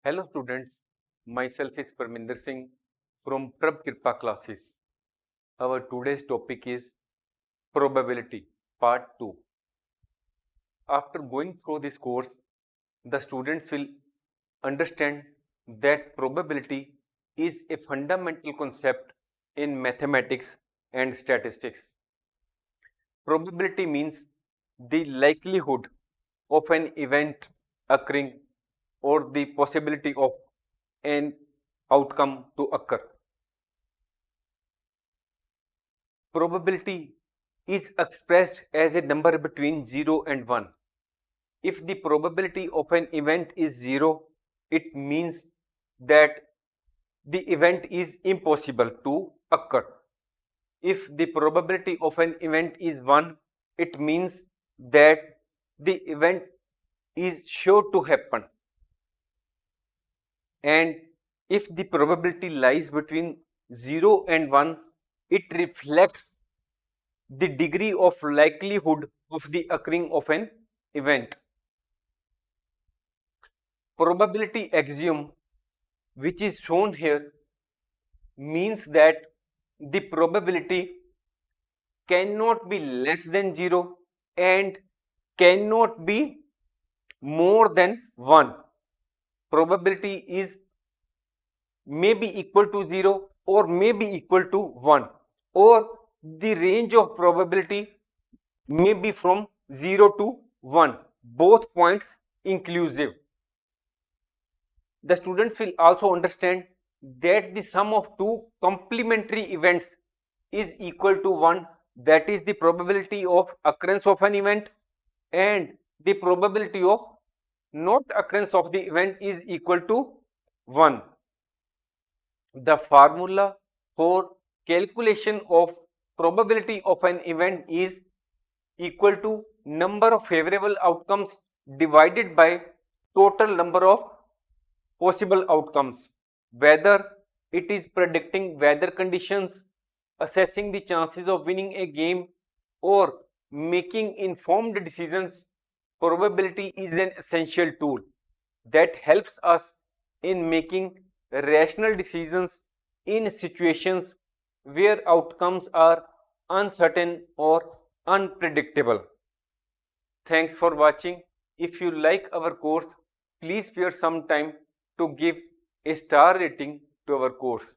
Hello students, myself is Parminder Singh from Prab Kripa classes. Our today's topic is probability part 2. After going through this course, the students will understand that probability is a fundamental concept in mathematics and statistics. Probability means the likelihood of an event occurring or the possibility of an outcome to occur. Probability is expressed as a number between 0 and 1. If the probability of an event is 0, it means that the event is impossible to occur. If the probability of an event is 1, it means that the event is sure to happen. And if the probability lies between 0 and 1, it reflects the degree of likelihood of the occurring of an event. Probability axiom, which is shown here, means that the probability cannot be less than 0 and cannot be more than 1. Probability is may be equal to 0 or may be equal to 1, or the range of probability may be from 0 to 1, both points inclusive. The students will also understand that the sum of two complementary events is equal to 1, that is the probability of occurrence of an event, and the probability of not occurrence of the event is equal to 1. The formula for calculation of probability of an event is equal to number of favorable outcomes divided by total number of possible outcomes, whether it is predicting weather conditions, assessing the chances of winning a game, or making informed decisions. Probability is an essential tool that helps us in making rational decisions in situations where outcomes are uncertain or unpredictable. Thanks for watching. If you like our course, please spare some time to give a star rating to our course.